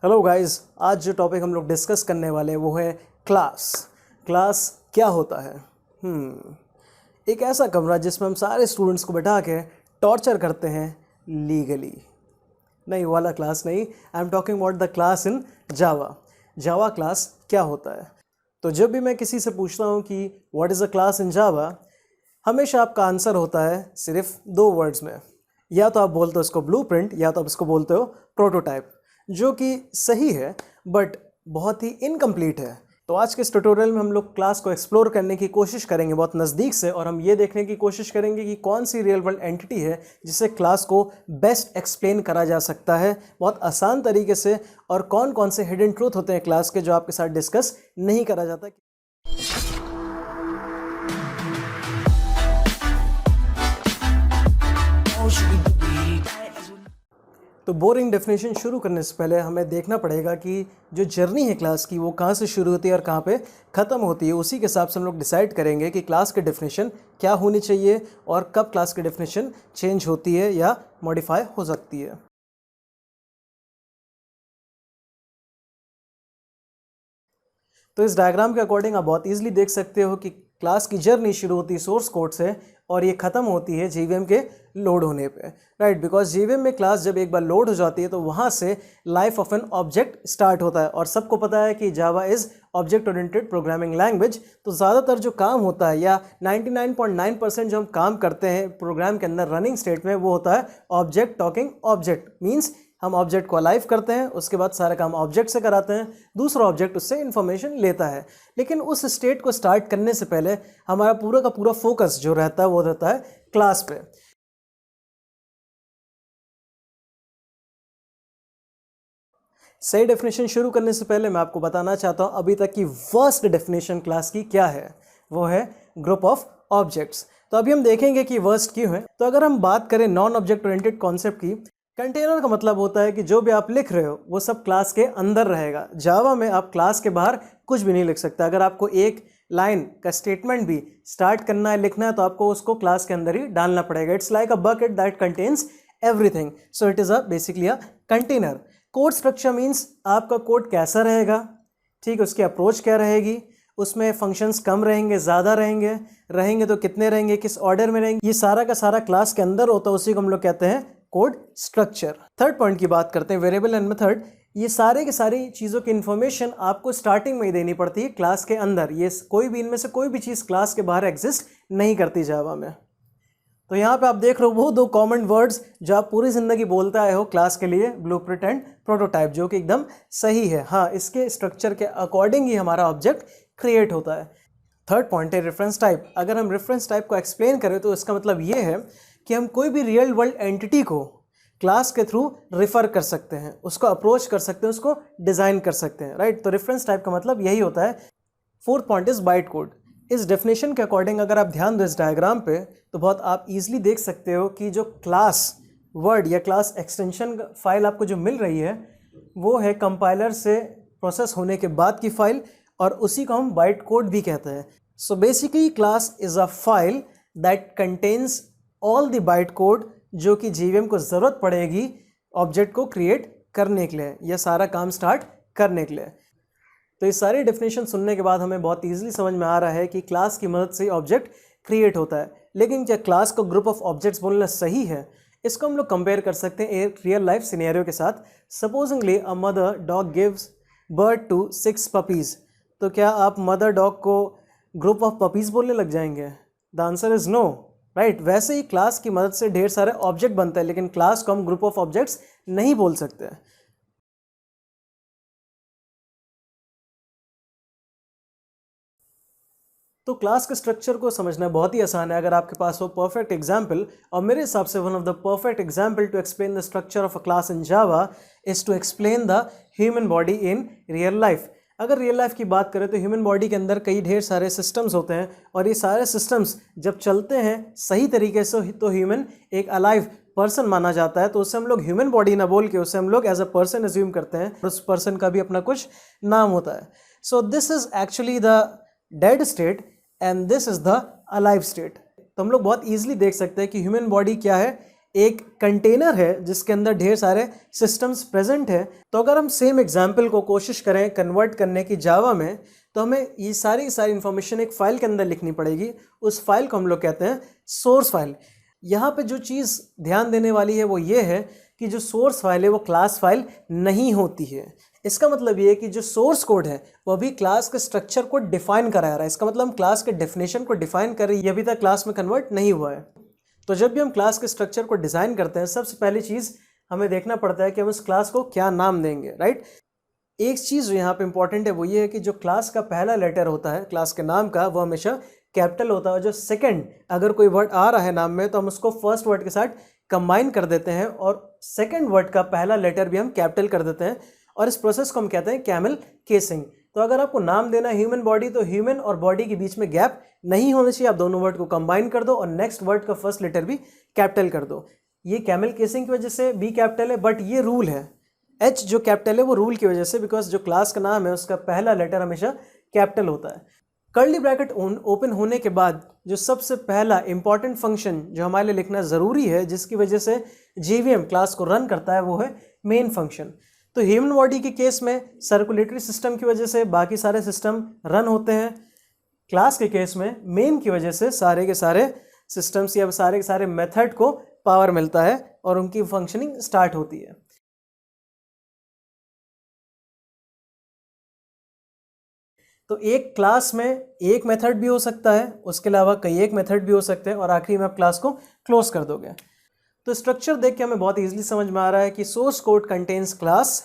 Hello guys, आज जो topic हम लोग डिस्कस करने वाले हैं वो है क्लास। क्लास क्या होता है? एक ऐसा कमरा जिसमें हम सारे स्टूडेंट्स को बैठा के टॉर्चर करते हैं लीगली। नहीं, वो वाला क्लास नहीं। I am talking about the class in Java. Java class क्या होता है? तो जब भी मैं किसी से पूछता हूँ कि what is a class in Java, हमेशा आपका आंसर होता है सिर्फ दो वर्ड्स में। या तो आप बोलते हो इसको ब्लूप्रिंट, या तो आप इसको बोलते हो प्रोटोटाइप, जो कि सही है बट बहुत ही इनकम्प्लीट है। तो आज के इस ट्यूटोरियल में हम लोग क्लास को एक्सप्लोर करने की कोशिश करेंगे बहुत नज़दीक से, और हम ये देखने की कोशिश करेंगे कि कौन सी रियल वर्ल्ड एंटिटी है जिसे क्लास को बेस्ट एक्सप्लेन करा जा सकता है बहुत आसान तरीके से, और कौन कौन से हिडन ट्रूथ होते हैं क्लास के जो आपके साथ डिस्कस नहीं करा जाता। तो बोरिंग डेफिनेशन शुरू करने से पहले हमें देखना पड़ेगा कि जो जर्नी है क्लास की वो कहाँ से शुरू होती है और कहाँ पे ख़त्म होती है। उसी के हिसाब से हम लोग डिसाइड करेंगे कि क्लास की डेफिनेशन क्या होनी चाहिए और कब क्लास की डेफिनेशन चेंज होती है या मॉडिफाई हो सकती है। तो इस डायग्राम के अकॉर्डिंग आप बहुत ईजिली देख सकते हो कि क्लास की जर्नी शुरू होती है सोर्स कोड से और ये ख़त्म होती है JVM के लोड होने पे, राइट। बिकॉज JVM में क्लास जब एक बार लोड हो जाती है तो वहाँ से life of an object start होता है। और सबको पता है कि जावा is object oriented programming language. तो ज़्यादातर जो काम होता है या 99.9% जो हम काम करते हैं प्रोग्राम के अंदर रनिंग स्टेट में, वो होता है ऑब्जेक्ट टॉकिंग ऑब्जेक्ट। मीन्स हम ऑब्जेक्ट को अलाइव करते हैं, उसके बाद सारा काम ऑब्जेक्ट से कराते हैं, दूसरा ऑब्जेक्ट उससे इन्फॉर्मेशन लेता है। लेकिन उस स्टेट को स्टार्ट करने से पहले हमारा पूरा का पूरा फोकस जो रहता है वो रहता है क्लास पे। सही डेफिनेशन शुरू करने से पहले मैं आपको बताना चाहता हूं अभी तक की वर्स्ट डेफिनेशन क्लास की क्या है। वो है ग्रुप ऑफ ऑब्जेक्ट्स। तो अभी हम देखेंगे कि वर्स्ट क्यों है। तो अगर हम बात करें नॉन ऑब्जेक्ट ओरिएंटेड कॉन्सेप्ट की, कंटेनर का मतलब होता है कि जो भी आप लिख रहे हो वो सब क्लास के अंदर रहेगा। जावा में आप क्लास के बाहर कुछ भी नहीं लिख सकते। अगर आपको एक लाइन का स्टेटमेंट भी स्टार्ट करना है, लिखना है, तो आपको उसको क्लास के अंदर ही डालना पड़ेगा। It's like a bucket that contains everything, so it is a basically a container. Code structure means आपका कोड कैसा रहेगा, ठीक है, उसकी अप्रोच क्या रहेगी, उसमें फंक्शंस कम रहेंगे, ज़्यादा रहेंगे तो कितने रहेंगे, किस ऑर्डर में रहेंगे, ये सारा का सारा क्लास के अंदर होता है। उसी को हम लोग कहते हैं कोड स्ट्रक्चर। थर्ड पॉइंट की बात करते हैं, वेरिएबल एंड मेथड। ये सारे की सारी चीज़ों की इन्फॉर्मेशन आपको स्टार्टिंग में ही देनी पड़ती है क्लास के अंदर। ये कोई भी इनमें से कोई भी चीज़ क्लास के बाहर एग्जिस्ट नहीं करती जावा में। तो यहाँ पे आप देख रहे हो वो दो कॉमन वर्ड्स जो आप पूरी ज़िंदगी बोलते आए हो क्लास के लिए, ब्लूप्रिंट एंड प्रोटोटाइप, जो कि एकदम सही है। हाँ, इसके स्ट्रक्चर के अकॉर्डिंग ही हमारा ऑब्जेक्ट क्रिएट होता है। थर्ड पॉइंट है रेफरेंस टाइप। अगर हम रेफरेंस टाइप को एक्सप्लेन करें तो इसका मतलब ये है कि हम कोई भी रियल वर्ल्ड एंटिटी को क्लास के थ्रू रिफ़र कर सकते हैं, उसको अप्रोच कर सकते हैं, उसको डिज़ाइन कर सकते हैं, राइट। तो रेफरेंस टाइप का मतलब यही होता है। Fourth point is byte code. इस डेफिनेशन के अकॉर्डिंग अगर आप ध्यान दो इस डायग्राम पे, तो बहुत आप इजीली देख सकते हो कि जो क्लास वर्ड या क्लास एक्सटेंशन फाइल आपको जो मिल रही है वो है कंपाइलर से प्रोसेस होने के बाद की फाइल, और उसी को हम बाइट कोड भी कहते हैं। So basically class is a file that contains all the byte code जो कि JVM को ज़रूरत पड़ेगी ऑब्जेक्ट को क्रिएट करने के लिए या सारा काम स्टार्ट करने के लिए। तो ये सारी डेफिनेशन सुनने के बाद हमें बहुत ईजिली समझ में आ रहा है कि क्लास की मदद से ऑब्जेक्ट क्रिएट होता है। लेकिन क्या क्लास को ग्रुप ऑफ ऑब्जेक्ट्स बोलना सही है? इसको हम लोग कंपेयर कर सकते हैं एक रियल लाइफ सिनेरियो के साथ। Supposingly a mother dog gives birth to 6 puppies. तो क्या आप मदर डॉग को ग्रुप ऑफ पपीज़ बोलने लग जाएंगे? The answer is no, right. वैसे ही क्लास की मदद से ढेर सारे ऑब्जेक्ट बनते हैं, लेकिन क्लास को हम ग्रुप ऑफ ऑब्जेक्ट्स नहीं बोल सकते। तो क्लास के स्ट्रक्चर को समझना बहुत ही आसान है अगर आपके पास हो परफेक्ट एग्जाम्पल। और मेरे हिसाब से one of the perfect example to explain the structure of a class in Java is to explain the human body in real life. अगर रियल लाइफ की बात करें तो ह्यूमन बॉडी के अंदर कई ढेर सारे सिस्टम्स होते हैं, और ये सारे सिस्टम्स जब चलते हैं सही तरीके से तो ह्यूमन एक अलाइव पर्सन माना जाता है। तो उससे हम लोग ह्यूमन बॉडी ना बोल के उससे हम लोग एज अ पर्सन एज्यूम करते हैं, उस पर्सन का भी अपना कुछ नाम होता है। So this is actually the dead state and this is the alive state. तो हम लोग बहुत ईजिली देख सकते हैं कि ह्यूमन बॉडी क्या है, एक कंटेनर है जिसके अंदर ढेर सारे सिस्टम्स प्रेजेंट है। तो अगर हम सेम एग्जाम्पल को कोशिश करें कन्वर्ट करने की जावा में, तो हमें ये सारी इन्फॉर्मेशन एक फाइल के अंदर लिखनी पड़ेगी। उस फाइल को हम लोग कहते हैं सोर्स फाइल। यहाँ पे जो चीज़ ध्यान देने वाली है वो ये है कि जो सोर्स फाइल है वो क्लास फाइल नहीं होती है। इसका मतलब ये है कि जो सोर्स कोड है वो अभी क्लास के स्ट्रक्चर को डिफाइन करा रहा है। इसका मतलब हम क्लास के डेफिनेशन को डिफाइन कर रहे हैं, ये अभी तक क्लास में कन्वर्ट नहीं हुआ है। तो जब भी हम क्लास के स्ट्रक्चर को डिज़ाइन करते हैं, सबसे पहली चीज़ हमें देखना पड़ता है कि हम उस क्लास को क्या नाम देंगे, राइट। एक चीज़ जो यहाँ पे इंपॉर्टेंट है वो ये है कि जो क्लास का पहला लेटर होता है क्लास के नाम का, वो हमेशा कैपिटल होता है। और जो सेकंड अगर कोई वर्ड आ रहा है नाम में, तो हम उसको फर्स्ट वर्ड के साथ कंबाइन कर देते हैं और सेकंड वर्ड का पहला लेटर भी हम कैपिटल कर देते हैं। और इस प्रोसेस को हम कहते हैं कैमल केसिंग। तो अगर आपको नाम देना है ह्यूमन बॉडी, तो ह्यूमन और बॉडी के बीच में गैप नहीं होना चाहिए। आप दोनों वर्ड को कंबाइन कर दो और नेक्स्ट वर्ड का फर्स्ट लेटर भी कैपिटल कर दो। ये कैमल केसिंग की वजह से बी कैपिटल है, बट ये रूल है। एच जो कैपिटल है वो रूल की वजह से, बिकॉज जो क्लास का नाम है उसका पहला लेटर हमेशा कैपिटल होता है। कर्ली ब्रैकेट ओपन होने के बाद जो सबसे पहला इंपॉर्टेंट फंक्शन जो हमारे लिए लिखना ज़रूरी है, जिसकी वजह से जीवीएम क्लास को रन करता है, वो है मेन फंक्शन। तो ह्यूमन बॉडी के केस में सर्कुलेटरी सिस्टम की वजह से बाकी सारे सिस्टम रन होते हैं। क्लास के केस में मेन की वजह से सारे के सारे सिस्टम्स या सारे के सारे मेथड को पावर मिलता है और उनकी फंक्शनिंग स्टार्ट होती है। तो एक क्लास में एक मेथड भी हो सकता है, उसके अलावा कई एक मेथड भी हो सकते हैं, और आखिरी में आप क्लास को क्लोज कर दोगे। तो स्ट्रक्चर देख के हमें बहुत इजीली समझ में आ रहा है कि source code contains class,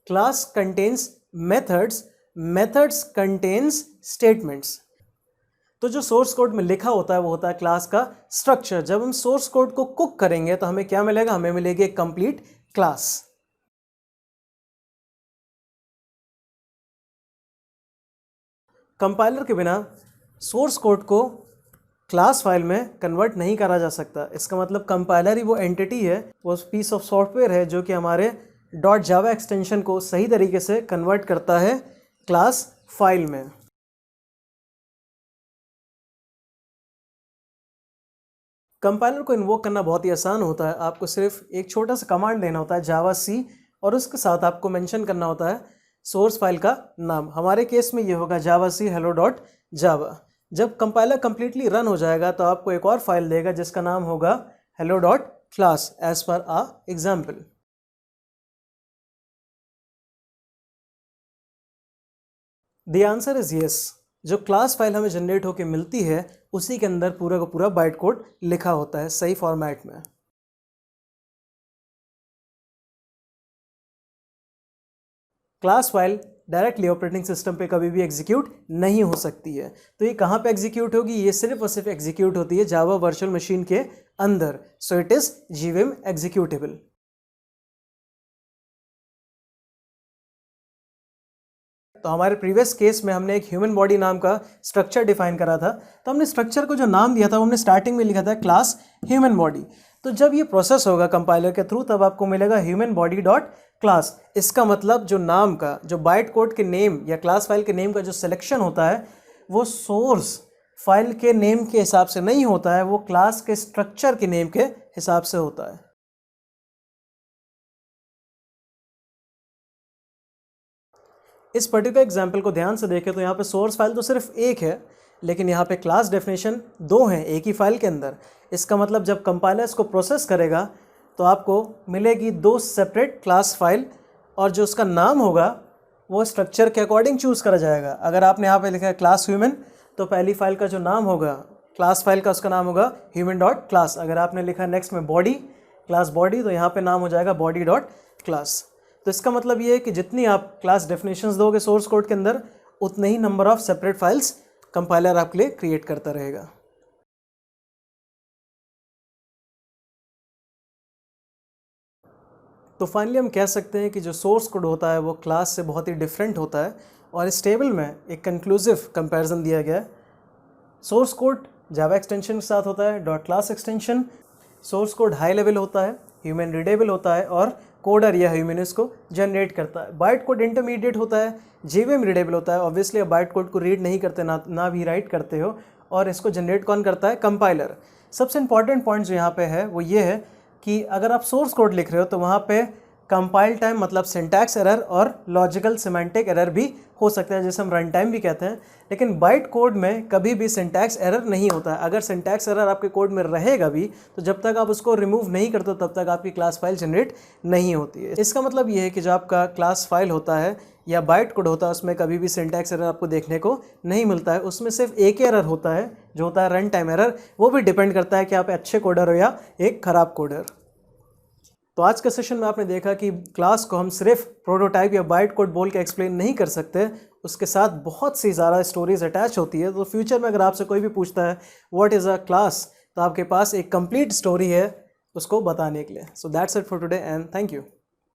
class contains methods, methods contains statements. तो जो सोर्स कोड में लिखा होता है वो होता है क्लास का स्ट्रक्चर। जब हम सोर्स कोड को कुक करेंगे तो हमें क्या मिलेगा? हमें मिलेगी एक कंप्लीट क्लास। कंपाइलर के बिना सोर्स कोड को क्लास फाइल में कन्वर्ट नहीं करा जा सकता। इसका मतलब कंपाइलर ही वो एंटिटी है, वो पीस ऑफ सॉफ्टवेयर है जो कि हमारे .java एक्सटेंशन को सही तरीके से कन्वर्ट करता है क्लास फाइल में। कंपाइलर को इन्वोक करना बहुत ही आसान होता है। आपको सिर्फ एक छोटा सा कमांड देना होता है जावा सी, और उसके साथ आपको मेंशन करना होता है सोर्स फाइल का नाम। हमारे केस में ये होगा जावा सी hello.java। जब कंपाइलर कंप्लीटली रन हो जाएगा तो आपको एक और फाइल देगा जिसका नाम होगा hello.class as per a example. The answer is yes. जो क्लास फाइल हमें जनरेट होकर मिलती है उसी के अंदर पूरा का पूरा बाइट कोड लिखा होता है सही फॉर्मेट में। Class file directly operating system पे कभी भी एग्जीक्यूट नहीं हो सकती है। तो ये कहाँ पे एग्जीक्यूट होगी? ये सिर्फ और सिर्फ एग्जीक्यूट होती है जावा वर्चुअल मशीन के अंदर। So it is JVM executable. तो हमारे प्रीवियस केस में हमने एक ह्यूमन बॉडी नाम का स्ट्रक्चर डिफाइन करा था। तो हमने स्ट्रक्चर को जो नाम दिया था वो हमने स्टार्टिंग में लिखा था क्लास ह्यूमन बॉडी। तो जब ये प्रोसेस होगा कंपाइलर के थ्रू तब आपको मिलेगा ह्यूमन बॉडी डॉट क्लास। इसका मतलब जो नाम का, जो बाइट कोड के नेम या क्लास फाइल के नेम का जो सिलेक्शन होता है वो सोर्स फाइल के नेम के हिसाब से नहीं होता है, वो क्लास के स्ट्रक्चर के नेम के हिसाब से होता है। इस पर्टिकुलर एग्जाम्पल को ध्यान से देखें तो यहाँ पे सोर्स फाइल तो सिर्फ एक है, लेकिन यहाँ पे क्लास डेफिनेशन दो हैं एक ही फाइल के अंदर। इसका मतलब जब कंपाइलर इसको प्रोसेस करेगा तो आपको मिलेगी दो सेपरेट क्लास फाइल, और जो उसका नाम होगा वो स्ट्रक्चर के अकॉर्डिंग चूज़ करा जाएगा। अगर आपने यहाँ पे लिखा है क्लास ह्यूमन, तो पहली फाइल का जो नाम होगा क्लास फाइल का, उसका नाम होगा ह्यूमन डॉट क्लास। अगर आपने लिखा नेक्स्ट में बॉडी, क्लास बॉडी, तो यहाँ पे नाम हो जाएगा बॉडी डॉट क्लास। तो इसका मतलब ये है कि जितनी आप क्लास डेफिनेशंस दोगे सोर्स कोड के अंदर, उतने ही number of separate files compiler आपके लिए क्रिएट करता रहेगा। तो फाइनली हम कह सकते हैं कि जो सोर्स कोड होता है वो क्लास से बहुत ही डिफरेंट होता है, और इस टेबल में एक कंक्लूसिव कंपैरिजन दिया गया है। सोर्स कोड जावा एक्सटेंशन के साथ होता है dot class extension. Source code high level होता है, ह्यूमन रीडेबल होता है, और कोडर या ह्यूमन इसको जनरेट करता है। बाइट कोड इंटरमीडिएट होता है, जीवीएम रीडेबल होता है। ऑब्वियसली आप बाइट कोड को रीड नहीं करते, ना भी राइट करते हो, और इसको जनरेट कौन करता है? कंपाइलर। सबसे इंपॉर्टेंट पॉइंट जो यहाँ पे है वो ये है, कि अगर आप सोर्स कोड लिख रहे हो तो वहाँ पे कंपाइल टाइम मतलब सिंटैक्स एरर और लॉजिकल सिमेंटिक एरर भी हो सकता है, जैसे हम रन टाइम भी कहते हैं। लेकिन बाइट कोड में कभी भी सिंटैक्स एरर नहीं होता है। अगर सिंटैक्स एरर आपके कोड में रहेगा भी तो जब तक आप उसको रिमूव नहीं करते हो तब तक आपकी क्लास फाइल जनरेट नहीं होती है। इसका मतलब ये है कि जो आपका क्लास फाइल होता है या बाइट कोड होता है उसमें कभी भी सिंटैक्स एरर आपको देखने को नहीं मिलता है। उसमें सिर्फ एक ही एरर होता है जो होता है रन टाइम एरर। वो भी डिपेंड करता है कि आप अच्छे कोडर हो या एक खराब कोडर। तो आज के सेशन में आपने देखा कि क्लास को हम सिर्फ प्रोटोटाइप या बाइट कोड बोल के एक्सप्लेन नहीं कर सकते, उसके साथ बहुत सी ज़्यादा स्टोरीज अटैच होती है। तो फ्यूचर में अगर आपसे कोई भी पूछता है व्हाट इज़ अ क्लास, तो आपके पास एक कंप्लीट स्टोरी है उसको बताने के लिए। So that's it for today and thank you.